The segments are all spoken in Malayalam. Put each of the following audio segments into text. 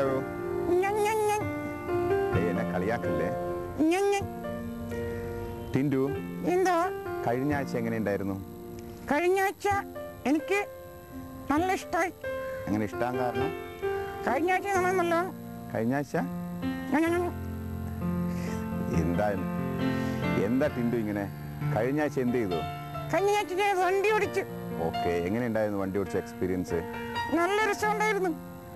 ഹലോ. എന്നെ കളിയാക്കല്ലേ ടിൻഡു? എന്താ കഴിഞ്ഞ ആഴ്ച എങ്ങനെയുണ്ടായിരുന്നു? കഴിഞ്ഞ ആഴ്ച എനിക്ക് നല്ല ഇഷ്ടമായി. അങ്ങനെ ഇഷ്ടം കാരണം? കഴിഞ്ഞ ആഴ്ച നല്ല കഴിഞ്ഞ ആഴ്ച എന്താ ടിൻഡു ഇങ്ങനെ? കഴിഞ്ഞ ആഴ്ച എന്ത് ചെയ്തു? കഴിഞ്ഞ ആഴ്ച ഞാൻ വണ്ടി ഓടിച്ചു. ഓക്കെ, എങ്ങനെയുണ്ടായിരുന്നു വണ്ടി ഓടിച്ച എക്സ്പീരിയൻസ്? നല്ല രസമുണ്ടായിരുന്നു.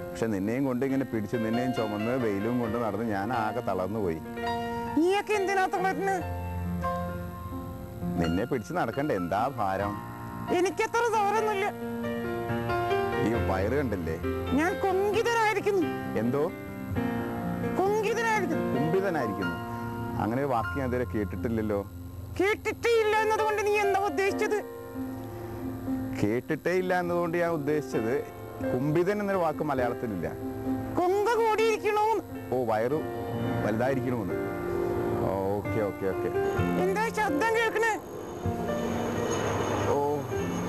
പക്ഷെ നിന്നെയും കൊണ്ട് ഇങ്ങനെ പിടിച്ച് നിന്നെയും ചുമന്ന് വെയിലും കൊണ്ട് നടന്ന് ഞാൻ ആകെ തളർന്നു പോയി. നീയൊക്കെ എന്തിനാ തളർന്ന്? നിന്നെ പിടിച്ച് നടക്കണ്ടേ, എന്താ ഭാരം? എനിക്കത്ര ദൂരമൊന്നുമില്ല. ഈ വയറ് കണ്ടില്ലേ? ഞാൻ കുങ്കിതനായിരിക്കുന്നു. എന്തോ കുങ്കിതനായിരിക്കുന്നു. അങ്ങനെ ഒരു വാക്ക് ഞാൻ ഇതുവരെ കേട്ടിട്ടില്ലല്ലോ. കേട്ടിട്ടേ ഇല്ല എന്നതുകൊണ്ട് നീ എന്താ ഉദ്ദേശിച്ചത്? കേട്ടിട്ടേ ഇല്ല എന്നതുകൊണ്ട് ഞാൻ ഉദ്ദേശിച്ചത് കുംഭിതൻ എന്നൊരു വാക്ക് മലയാളത്തിലില്ല. കൊങ്ക കൂടിയിരിക്കണോ? ഓ, വയറു വലുതായിരിക്കണമെന്ന്. Okay okay okay. എന്താ ശബ്ദം കേൾക്കണേ? ഓ,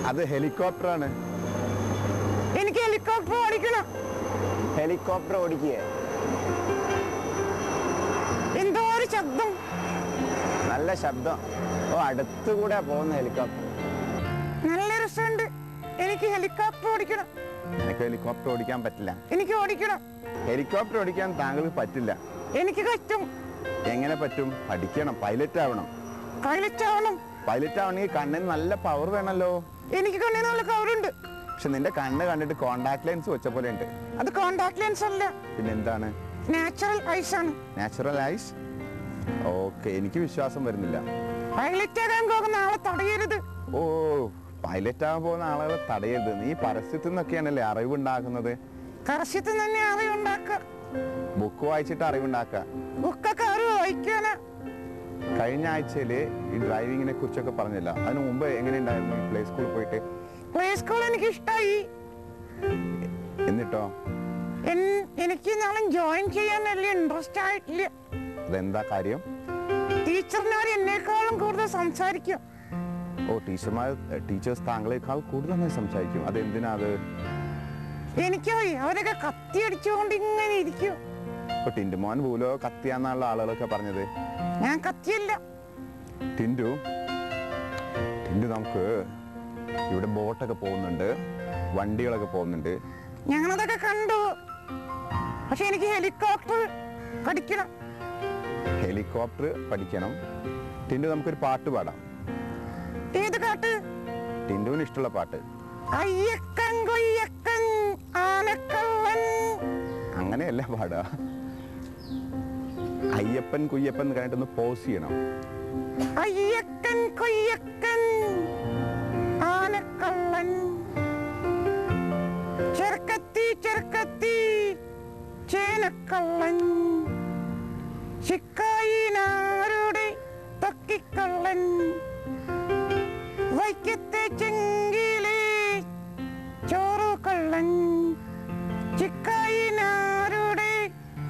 അത് ഹെലികോപ്റ്ററാണ്. എനിക്ക് ഹെലികോപ്റ്റർ ഓടിക്കണം. ഹെലികോപ്റ്റർ ഓടിക്കേ? എന്തോ ഒരു ശബ്ദം. നല്ല ശബ്ദം. ഓ, അടുത്തുകൂടെ പോകുന്ന ഹെലികോപ്റ്റർ. നല്ല രസമുണ്ട്. എനിക്ക് ഹെലികോപ്റ്റർ ഓടിക്കണം. എനിക്ക് ഹെലികോപ്റ്റർ ഓടിക്കാൻ പറ്റില്ല. എനിക്ക് ഓടിക്കണം. ഹെലികോപ്റ്റർ ഓടിക്കാൻ താങ്കൾക്ക് പറ്റില്ല. എനിക്ക് പറ്റും. എങ്ങനെ പറ്റും? പഠിക്കണം, പൈലറ്റ് ആവണം. പൈലറ്റ് ആവണം. പൈലറ്റ് ആവണമെങ്കിൽ കണ്ണിന് നല്ല പവർ വേണമല്ലോ. എനിക്ക് കണ്ണിന് നല്ല പവറുണ്ട്. പക്ഷെ നിന്റെ കണ്ണ് കണ്ടിട്ട് കോണ്ടാക്ട് ലെൻസ് വെച്ച പോലെ ഉണ്ട്. അത് കോണ്ടാക്ട് ലെൻസ് അല്ല, പിന്നെ എന്താണ്? നാച്ചുറൽ ഐസ് ആണ്. Natural eyes? ഓക്കെ, എനിക്ക് വിശ്വാസം വരുന്നില്ല. പൈലറ്റ് ആകാൻ പോകുന്ന ആളെ തടയരുത്. ഓ, പൈലറ്റ് ആകാൻ പോകുന്ന ആളുകളെ തടയരുത്. നീ പരസ്യത്തിൽ നിന്നൊക്കെയാണല്ലേ അറിവുണ്ടാക്കുന്നത്? പരസ്യത്തിൽ തന്നെ അറിവുണ്ടാക്കുക. ബുക്ക് വായിച്ചിട്ട് അറിവുണ്ടാക്കുക. ബുക്കൊക്കെ അറിവ് വായിക്കാനാ. കഴിഞ്ഞ ആഴ്ചയില് ഈ ഡ്രൈവിങ്ങിനെ കുറിച്ചൊക്കെ പറഞ്ഞില്ല. അതിന് മുമ്പ് എങ്ങനെയുണ്ടായിരുന്നു പ്ലേ സ്കൂളിൽ പോയിട്ട്? പ്ലേ സ്കൂൾ എനിക്ക് ഇഷ്ടമായി. എന്നിട്ടോ? എനിക്ക് നാളെ ജോയിൻ ചെയ്യാൻ വലിയ ഇൻട്രസ്റ്റ് ആയിട്ടില്ല. അതെന്താ കാര്യം? ടീച്ചർമാർ എന്നെക്കാളും കൂടുതൽ സംസാരിക്കും. ഓ, ടീച്ചേഴ്സ് താങ്കളെക്കാൾ കൂടുതൽ സംസാരിക്കും. അതെന്തിനാ അത്? എനിക്കറിയ അവരൊക്കെ കത്തി അടിച്ചുകൊണ്ട് ഇങ്ങനെ ഇരിക്കും. ഇപ്പൊ ടിൻഡുമോൻ പോലോ കത്തിയാന്നുള്ള ആളുകളൊക്കെ പറഞ്ഞത്. ഞാൻ കത്തിയല്ല. ടിൻഡു, നമുക്ക് ഇവിടെ ബോട്ടൊക്കെ പോകുന്നുണ്ട്, വണ്ടികളൊക്കെ പോകുന്നുണ്ട്. ഞങ്ങളതൊക്കെ കണ്ടു. പക്ഷെ എനിക്ക് ഹെലികോപ്റ്റർ പഠിക്കണം. ഹെലികോപ്റ്റർ പഠിക്കണം. ടിൻഡു, നമുക്കൊരു പാട്ട് പാടാം. ഏത് പാട്ട്? ടിൻഡുവിന് ഇഷ്ടമുള്ള പാട്ട്. അയ്യക്കൻ കൊയ്യക്കൻ ആനക്കള്ളൻ. അങ്ങനെയല്ല പാടാ. അയ്യപ്പൻ കുയ്യപ്പൻ കഴിഞ്ഞിട്ടൊന്ന് പോസ് ചെയ്യണം. അയ്യക്കൻ കൊയ്യക്കൻ ആനക്കള്ളൻ. ചെറുക്കത്തി ചെറുക്കത്തി ചേനക്കള്ളൻ. ചിക്കായിനാരുടെ തൊക്കിക്കള്ളൻ. വൈക്കത്തെ ചെങ്കിലെ ചോറുകള്ളൻ. ചിക്കായിനാരുടെ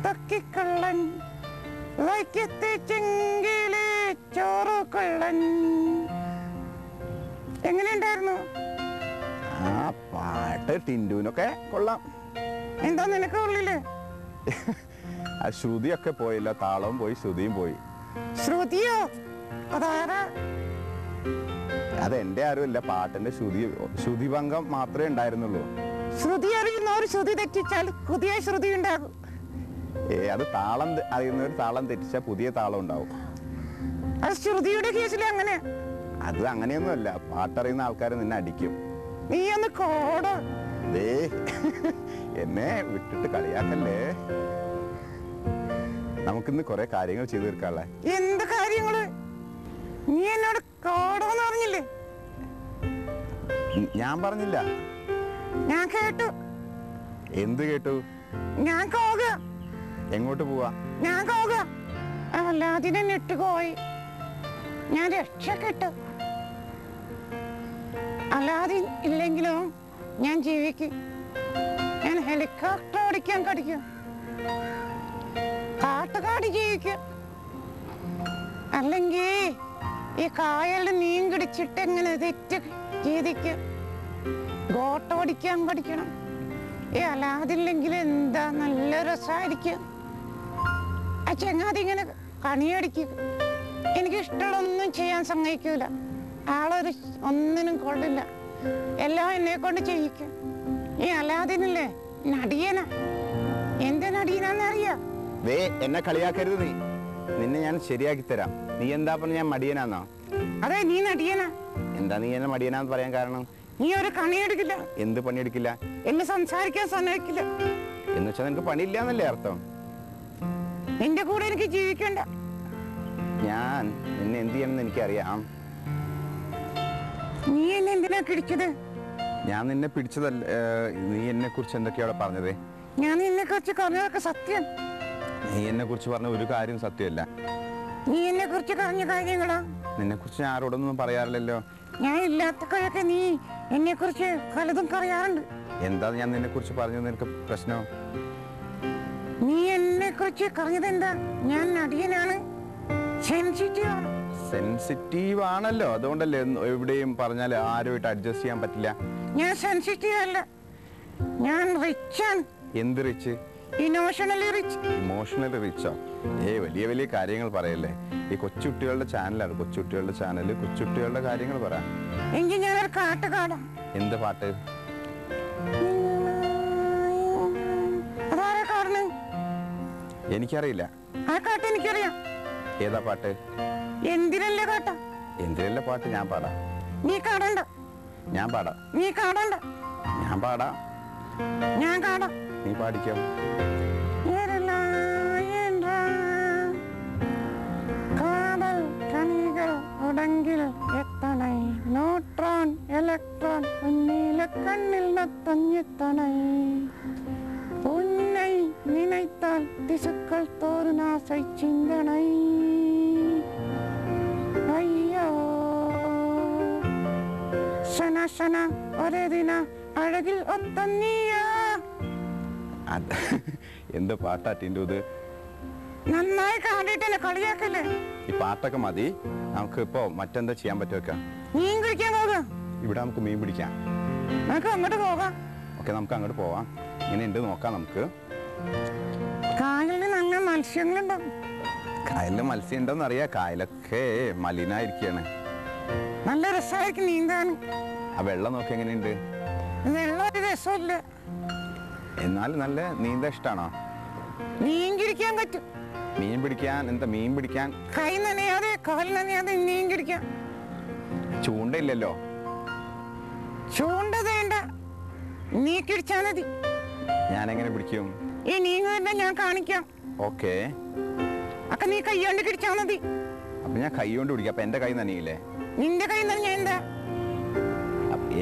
തൊക്കിക്കള്ളൻ. വൈക്കത്തെ ചെങ്കിലെ ചോറുകള്ളൻ. എങ്ങനെയുണ്ടായിരുന്നു ആ പാട്ട്? ടിൻഡുവിനൊക്കെ കൊള്ളാം. എന്താ നിനക്ക് ഉള്ളില്? ആ ശ്രുതിയൊക്കെ പോയില്ല, താളവും പോയി, ശ്രുതിയും പോയി. ശ്രുതിയോ? അതാരാ? അതെന്റെ ആരുമല്ല, പാട്ടിന്റെ ശ്രുതിഭംഗം മാത്രമേ ഉണ്ടായിരുന്നുള്ളൂ. ശ്രുതി അറിയുന്നവർ ശ്രുതി തെറ്റിച്ചാൽ പുതിയ ശ്രുതി ഉണ്ടാകും. അത് താളം അറിയുന്നവർ താളം തെറ്റിച്ചാൽ പുതിയ താളം ഉണ്ടാവും. അത് ശ്രുതിയുടെ കേസിൽ അങ്ങനെ. അത് അങ്ങനെയൊന്നുമല്ല, പാട്ടറിയുന്ന ആൾക്കാർ നിന്നെ അടിക്കും. നീ ഒന്ന് കോട. എന്നെ വിട്ടിട്ട് കളിയാക്കല്ലേ. നമുക്കിന്ന് കുറെ കാര്യങ്ങൾ ചെയ്തു തീർക്കാനുള്ള. എന്ത് കാര്യങ്ങള്? നീ എന്നോട് കോടോന്ന് പറഞ്ഞില്ലേ? ഞാൻ പറഞ്ഞില്ല. ഞാൻ കേട്ടു. എന്ത് കേട്ടു? ഞാൻ കോക. എങ്ങോട്ട് പോവാ? ഞാൻ കോക. അല്ലാതിനെ നെട്ടുപോയി. ഞാൻ രക്ഷപ്പെട്ടു. അല്ലാതെ ഇല്ലെങ്കിലോ ഞാൻ ജീവിക്കും. ഞാൻ ഹെലികോപ്റ്റർ ഓടിക്കാൻ പഠിക്കും. കാട്ടുകാട് ജീവിക്കും. അല്ലെങ്കിൽ ഈ കായലിൽ മീൻ പിടിച്ചിട്ട് എങ്ങനെ തെറ്റ് ജീവിക്കും. ബോട്ട് ഓടിക്കാൻ പഠിക്കണം. അല്ലാതില്ലെങ്കിൽ എന്താ നല്ല രസമായിരിക്കും. ആ ചെങ്ങാതി ഇങ്ങനെ കണിയടിക്കും. എനിക്ക് ഇഷ്ടമുള്ളൊന്നും ചെയ്യാൻ സമ്മതിക്കൂല. ആളൊരു ഒന്നിനും കൊള്ളില്ല. എല്ലാം എന്നെ കൊണ്ട് ചെയ്യിക്കും. അല്ലാതിനല്ലേ നടിയനാ. എന്ത് നടിയനാന്നറിയാ? എന്നെ കളിയാക്കരുത്. നീ നിന്നെ ഞാൻ ശരിയാക്കി തരാം. നീ എന്താ പറഞ്ഞ ഞാൻ മടിയനാന്നോ? അതെ, നീ നടിയനാ. എന്താ നീ എന്നെ മടിയനാന്ന് പറയാൻ കാരണം? നീ ഒരു കണിയെടുക്കില്ല. എന്ത് പണിയെടുക്കില്ല? എന്നെ സംസാരിക്കാൻ സമ്മതിക്കില്ല. എന്ന് വെച്ചാൽ നിനക്ക് പണിയില്ലാന്നല്ലേ അർത്ഥം? നിന്റെ കൂടെ എനിക്ക് ജീവിക്കണ്ട. ഞാൻ നിന്നെ എന്ത് ചെയ്യണമെന്ന് എനിക്കറിയാം. നീ എന്നെ എന്തിനാ പിടിച്ചത്? ഞാൻ നിന്നെ പിടിച്ചതല്ല. നീ എന്നെ കുറിച്ച് എന്തൊക്കെയാണ് പറഞ്ഞത്? ഞാൻ നിന്നെ കുറിച്ച് പറഞ്ഞതൊക്കെ സത്യം. നീ എന്നെ കുറിച്ച് പറഞ്ഞ ഒരു കാര്യം സത്യമല്ല. നീ എന്നെ കുറിച്ച് പറഞ്ഞ കാര്യങ്ങളാ. നിന്നെ കുറിച്ച് ഞാൻ ആരോടൊന്നും പറയാറില്ലല്ലോ. ഞാൻ ഇല്ലാത്തപ്പോഴൊക്കെ നീ എന്നെ കുറിച്ച് പലതും പറയാറുണ്ട്. എന്താ ഞാൻ നിന്നെ കുറിച്ച് പറഞ്ഞത്? നിനക്ക് പ്രശ്നം? നീ എന്നെ കുറിച്ച് പറഞ്ഞത് എന്താ? ഞാൻ നടിയനാണ്, സെൻസിറ്റീവ് ആണ്. സെൻസിറ്റീവ് ആണല്ലോ, അതുകൊണ്ടല്ലേ എവിടെയും പറഞ്ഞാൽ ആരുമായിട്ട് അഡ്ജസ്റ്റ് ചെയ്യാൻ പറ്റില്ല. ഞാൻ സെൻസിറ്റീവ് അല്ല, ഞാൻ റിച്ച് ആണ്. എന്ത് rich? Emotionally rich. Emotionally Richo? വലിയ വലിയ കാര്യങ്ങൾ പറയല്ലേ. ഈ കൊച്ചുകുട്ടികളുടെ ചാനലാണ്. കൊച്ചുകുട്ടികളുടെ ചാനല് കൊച്ചുകുട്ടികളുടെ കാര്യങ്ങൾ പറ. എങ്കിൽ ഞാനൊരു പാട്ട് പാടാം. എന്ത് പാട്ട്? അതാരാ പാടുന്നു? എനിക്കറിയില്ല. ആ പാട്ട് എനിക്കറിയാം. ഏതാ പാട്ട്? എന്തിനല്ലേ പാട്ടാ? എന്തിനല്ല പാട്ട്? ഞാൻ പാടാം. നീ കാണണ്ട. ഞാൻ പാടാം. നീ കാണണ്ട. ഞാൻ പാടാം. ഞാൻ കാണാം. നീ പാടിക്കോ. കാതൽ കണികൾ ഉടങ്കിൽ എത്തണൈ, ന്യൂട്രോൺ ഇലക്ട്രോൺ ഉന്നീല കണ്ണിൽ നത്തഞ്ഞെത്തണൈ, ഉன்னை நினைத்தால் திசுக்கள் தோறு நாசை சிந்தனை. ஐயோ சன சന ഒരേ ദിന അഴകിൽ ഒത്തന്നിയാ. എന്ത് പാട്ടാ ടിൻഡു ഇത്? നന്നായി കാണിട്ട് എന്നെ കളിയാക്കല്ലേ. ഈ പാട്ടൊക്കെ മതി. നമുക്ക് ഇപ്പോ മറ്റെന്താ ചെയ്യാൻ പറ്റുമൊക്കെ? മീൻ പിടിക്കാൻ പോകാം. ഇവിടെ നമുക്ക് മീൻ പിടിക്കാം. നമുക്ക് അങ്ങോട്ട് പോകാം. ഓക്കെ, നമുക്ക് അങ്ങോട്ട് പോവാം. ഇങ്ങനെ ഉണ്ട് നോക്കാം നമുക്ക്. കായലിൽ നല്ല മത്സ്യങ്ങളുണ്ടാവും. കായലിൽ മത്സ്യം ഉണ്ടോന്ന് അറിയാം. കായലൊക്കെ മലിനായിരിക്കാണ്. നല്ല രസമായിരിക്കും നീന്താൻ. ആ വെള്ളം നോക്കി എങ്ങനെയുണ്ട്? വെള്ളം ഒരു രസമില്ല. എന്നാലും നല്ല നീന്താൻ ഇഷ്ടാണോ? മീൻ പിടിക്കാൻ പറ്റും. മീൻ പിടിക്കാൻ എന്താ? മീൻ പിടിക്കാൻ കൈ നനയാതെ കാൽ നനയാതെ മീൻ പിടിക്കാം. ചൂണ്ടയില്ലല്ലോ. ചൂണ്ട വേണ്ട, നീ കിടിച്ചാ മതി. ഞാൻ എങ്ങനെ പിടിക്കും? ഈ നീങ്ങ ഞാൻ കാണിക്കാം. ഓക്കെ, അപ്പൊ നീ കൈ കൊണ്ട് കിടിച്ചാ മതി. അപ്പൊ ഞാൻ കൈ കൊണ്ട് പിടിക്കാം. അപ്പൊ എന്റെ കൈ നനയില്ലേ? നിന്റെ കൈ നനഞ്ഞ എന്താ?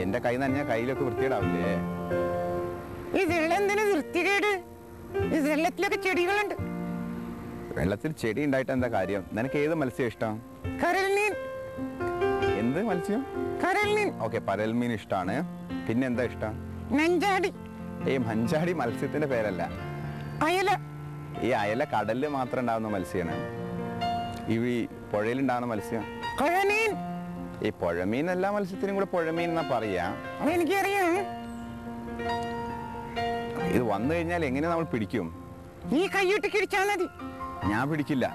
എന്റെ കൈ നനഞ്ഞ കയ്യിലൊക്കെ വൃത്തിയിടാവില്ലേ? ഈ വെള്ളം എന്തിനു വൃത്തികേട്? ഈ വെള്ളത്തിലൊക്കെ ചെടികളുണ്ട്. വെള്ളത്തിൽ ചെടി ഉണ്ടായിട്ട് എന്താ കാര്യം? നിനക്ക് ഏത് മത്സ്യം ഇഷ്ടം? കരൽ മീൻ. എന്ത് മത്സ്യം? കരൽ മീൻ. ഓക്കെ, പരൽ മീൻ ഇഷ്ടാണ്. പിന്നെ എന്താ ഇഷ്ടം? നെഞ്ചാടി. മഞ്ചാടി മത്സ്യത്തിന്റെ പേരല്ല. അയല. ഈ അയല കടലിൽ മാത്രം ഉണ്ടാവുന്ന മത്സ്യമാണ്. ഈ പുഴയിലുണ്ടാവുന്ന മത്സ്യം പുഴമീൻ. ഈ പുഴമീൻ എല്ലാ മത്സ്യത്തിനും കൂടെ പുഴമീൻ എന്നാ പറയാ. അതെനിക്കറിയാം. ഇത് വന്നു കഴിഞ്ഞാൽ എങ്ങനെ നമ്മൾ പിടിക്കും? നീ കൈയിട്ട് കിടിച്ചാ മതി. ഞാൻ പിടിക്കില്ല.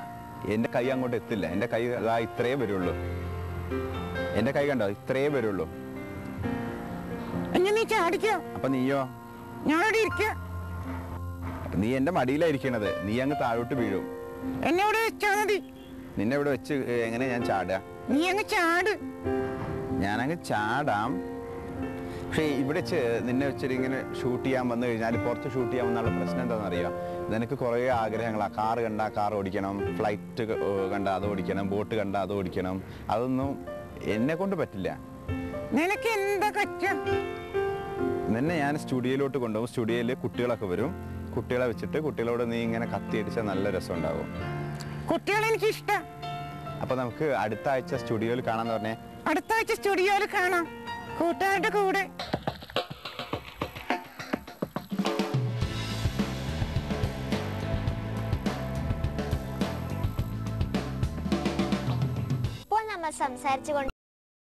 എന്റെ കൈ അങ്ങോട്ട് എത്തില്ല. എന്റെ കൈ അതാ ഇത്രേ വരുള്ളൂ. എന്റെ കൈ കണ്ടോ? ഇത്രേ വരുള്ളൂ. നീ ചാടിക്കോ. അപ്പൊ നീയോ? ഞാനവിടെ ഇരിക്ക. നീ എന്റെ മടിയിലായിരിക്കണത്. നീ അങ്ങ് താഴോട്ട് വീഴും. എന്നെ ഇവിടെ വെച്ചാ മതി. നിന്നെ ഇവിടെ വെച്ച് എങ്ങനെ ഞാൻ ചാടുക? നീ അങ്ങ് ചാട്. ഞാനങ്ങ് ചാടാം. പക്ഷേ ഇവിടെ നിന്നെ വെച്ചിട്ട് ഇങ്ങനെ ഷൂട്ട് ചെയ്യാൻ വന്നു കഴിഞ്ഞാൽ പുറത്ത് ഷൂട്ട് ചെയ്യാൻ വന്നുള്ള പ്രശ്നം എന്താണെന്ന് അറിയാം? നിനക്ക് കുറേ ആഗ്രഹങ്ങളാണ്. കാറ് കണ്ടാ കാർ ഓടിക്കണം, ഫ്ലൈറ്റ് കണ്ടാൽ അത് ഓടിക്കണം, ബോട്ട് കണ്ടാൽ അത് ഓടിക്കണം. അതൊന്നും എന്നെ കൊണ്ട് പറ്റില്ല. നിനക്ക് എന്താ പറ്റും? നിന്നെ ഞാൻ സ്റ്റുഡിയോയിലോട്ട് കൊണ്ടുപോകും. സ്റ്റുഡിയോയിൽ കുട്ടികളൊക്കെ വരും. കുട്ടികളെ വെച്ചിട്ട് കുട്ടികളോട് നീ ഇങ്ങനെ കത്തിയടിച്ചാൽ നല്ല രസം ഉണ്ടാവും. കുട്ടികളെ എനിക്ക് ഇഷ്ടം. അപ്പൊ നമുക്ക് അടുത്ത ആഴ്ച സ്റ്റുഡിയോയിൽ കാണാന്ന് പറഞ്ഞേ. അടുത്ത ആഴ്ച സ്റ്റുഡിയോയിൽ കാണാം, കൂട്ടുകാരുടെ കൂടെ. ഇപ്പോൾ നമ്മൾ സംസാരിച്ചു